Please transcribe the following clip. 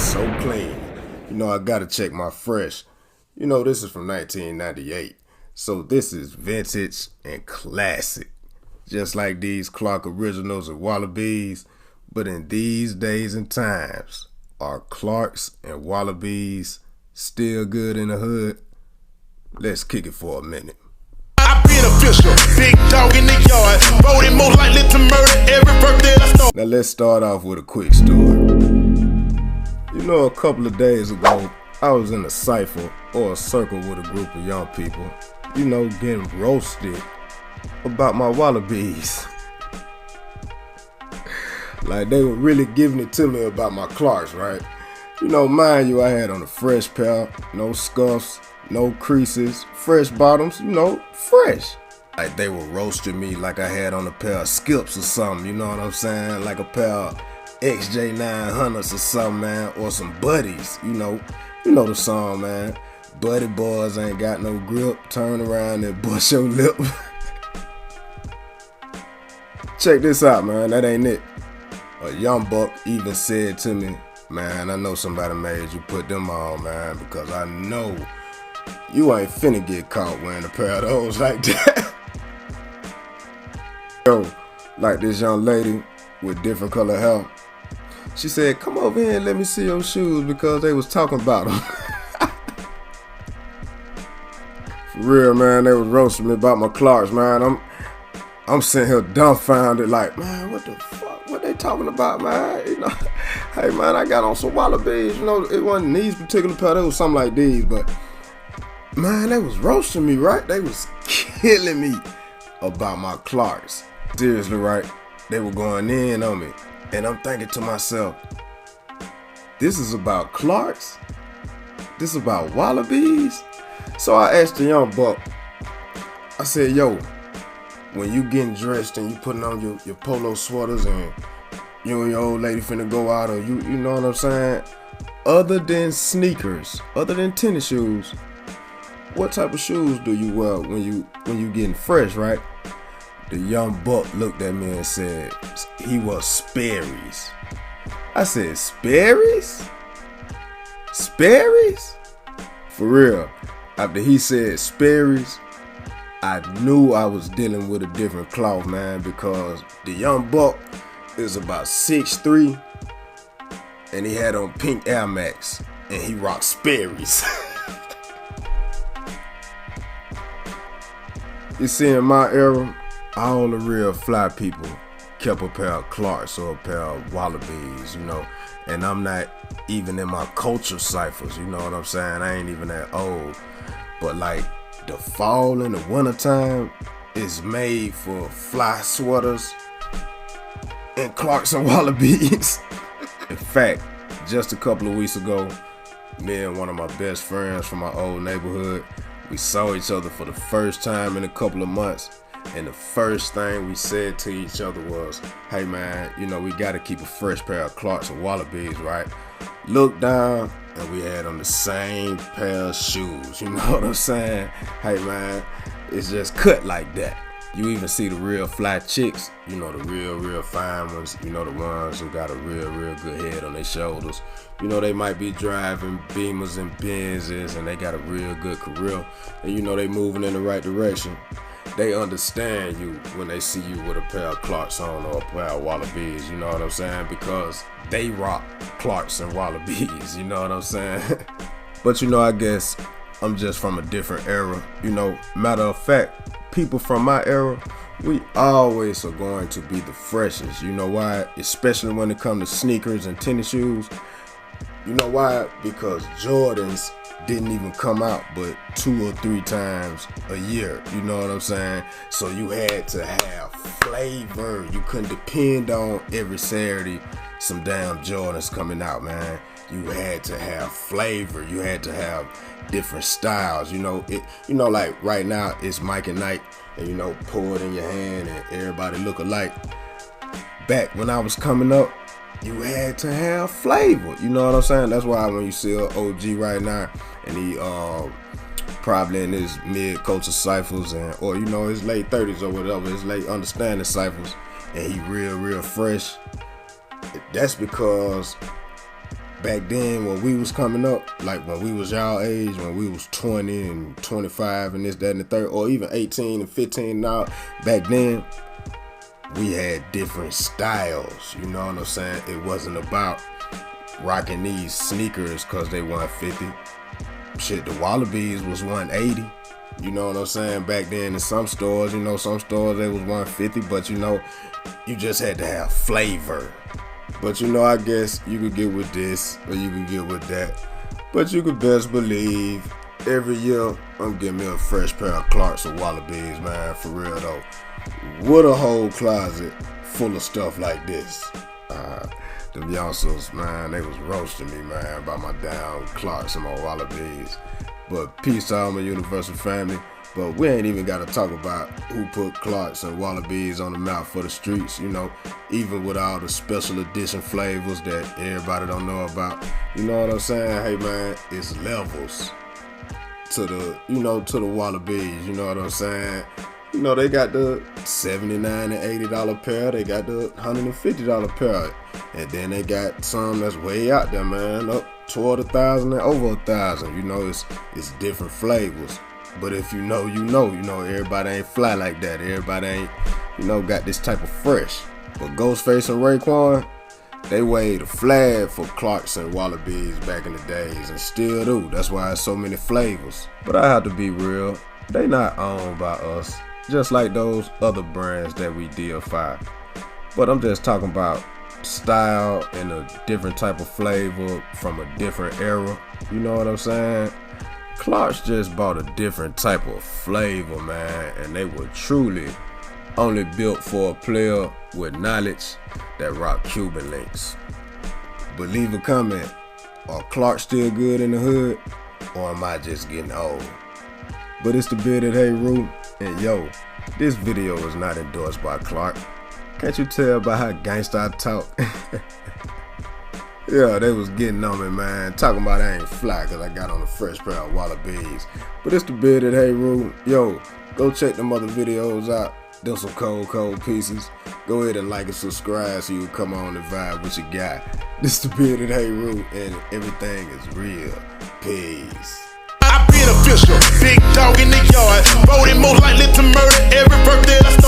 so clean. I gotta check my fresh. This is from 1998. So this is vintage and classic. Just like these Clark Originals and Wallabies. But in these days and times, are Clarks and Wallabies still good in the hood? Let's kick it for a minute. I been official, big dog in the yard, voting most likely to murder every birthday I start. Now let's start off with a quick story. A couple of days ago, I was in a cypher or a circle with a group of young people, getting roasted about my Wallabies. Like they were really giving it to me about my Clarks, right? Mind you, I had on a fresh pair, no scuffs, no creases, fresh bottoms, fresh. Like they were roasting me like I had on a pair of Skips or something, you know what I'm saying? Like a pair of XJ900s or something, man, or some Buddies, you know the song, man. Buddy boys ain't got no grip, turn around and bust your lip. Check this out, man, that ain't it. A young buck even said to me, man, I know somebody made you put them on, man, because I know you ain't finna get caught wearing a pair of those like that. Yo, like this young lady with different color hair, she said, come over here and let me see your shoes because they was talking about them. For real, man, they was roasting me about my Clarks, man. I'm sitting here dumbfounded like, man, what the fuck? What they talking about, man? Hey, man, I got on some Wallabies. It wasn't these particular pair. It was something like these, but, man, they was roasting me, right? They was killing me about my Clarks. Seriously, right? They were going in on me. And I'm thinking to myself, this is about Clarks? This is about Wallabies? So I asked the young buck, I said, yo, when you getting dressed and you putting on your polo sweaters and you and your old lady finna go out, or you know what I'm saying? Other than sneakers, other than tennis shoes, what type of shoes do you wear when you getting fresh, right? The young buck looked at me and said he was Sperry's. I said, Sperry's? Sperry's? For real. After he said Sperry's, I knew I was dealing with a different cloth, man, because the young buck is about 6'3", and he had on pink Air Max, and he rocked Sperry's. You see, in my era, all the real fly people kept a pair of Clarks or a pair of Wallabies, and I'm not even in my culture ciphers, you know what I'm saying? I ain't even that old, but like the fall and the winter time is made for fly sweaters and Clarks and Wallabies. In fact, just a couple of weeks ago, me and one of my best friends from my old neighborhood, we saw each other for the first time in a couple of months. And the first thing we said to each other was, hey man, we gotta keep a fresh pair of Clarks and Wallabies, right? Looked down and we had on the same pair of shoes, you know what I'm saying? Hey man, it's just cut like that. You even see the real fly chicks, the real fine ones, the ones who got a real good head on their shoulders. They might be driving Beamers and Benzes and they got a real good career, and they moving in the right direction. They understand you when they see you with a pair of Clarks on or a pair of Wallabies, you know what I'm saying? Because they rock Clarks and Wallabies, you know what I'm saying? But I guess I'm just from a different era, Matter of fact, people from my era, we always are going to be the freshest. You know why? Especially when it comes to sneakers and tennis shoes. You know why? Because Jordans didn't even come out but 2 or 3 times a year, you know what I'm saying? So you had to have flavor. You couldn't depend on every Saturday some damn Jordans coming out, man. You had to have flavor. You had to have different styles, like right now it's Mike and Nike, and pour it in your hand and everybody look alike. Back when I was coming up, you had to have flavor, you know what I'm saying? That's why when you see an OG right now and he probably in his mid-culture ciphers or his late 30s or whatever, his late understanding ciphers, and he real fresh, that's because back then when we was coming up, like when we was y'all age, when we was 20 and 25 and this, that, and the third, or even 18 and 15 now, back then, we had different styles, you know what I'm saying? It wasn't about rocking these sneakers cause they 150. Shit, the Wallabies was 180. You know what I'm saying? Back then in some stores, you know, some stores they was 150, but you know, you just had to have flavor. But you know, I guess you could get with this or you could get with that. But you could best believe every year I'm getting me a fresh pair of Clarks or Wallabies, man, for real though. What a whole closet full of stuff like this. Them youngsters, man, they was roasting me, man, by my damn Clarks and my Wallabies. But peace to all my Universal family. But we ain't even got to talk about who put Clarks and Wallabies on the map for the streets, you know, even with all the special edition flavors that everybody don't know about. You know what I'm saying? Hey, man, it's levels to the, you know, to the Wallabies, you know what I'm saying? You know, they got the $79 and $80 pair. They got the $150 pair. And then they got some that's way out there, man, up toward 1,000 and over 1,000. You know, it's different flavors. But if you know, you know, everybody ain't fly like that. Everybody ain't, you know, got this type of fresh. But Ghostface and Raekwon, they waved a flag for Clarks and Wallabies back in the days and still do. That's why there's so many flavors. But I have to be real, they not owned by us, just like those other brands that we deify. But I'm just talking about style and a different type of flavor from a different era. You know what I'm saying? Clarks just bought a different type of flavor, man, and they were truly only built for a player with knowledge that rock Cuban links. But leave a comment, are Clarks still good in the hood, or am I just getting old? But it's the bearded Heru, and yo, this video is not endorsed by Clark. Can't you tell by how gangsta I talk? Yeah, they was getting on me, man. Talking about I ain't fly cause I got on a fresh pair of Wallabies. But it's the bearded Heru. Yo, go check them other videos out. Them some cold pieces. Go ahead and like and subscribe so you can come on and vibe with your guy. This the bearded Heru, and everything is real. Peace. I've been official, big dog in the yard, voted most likely to murder every birthday I start.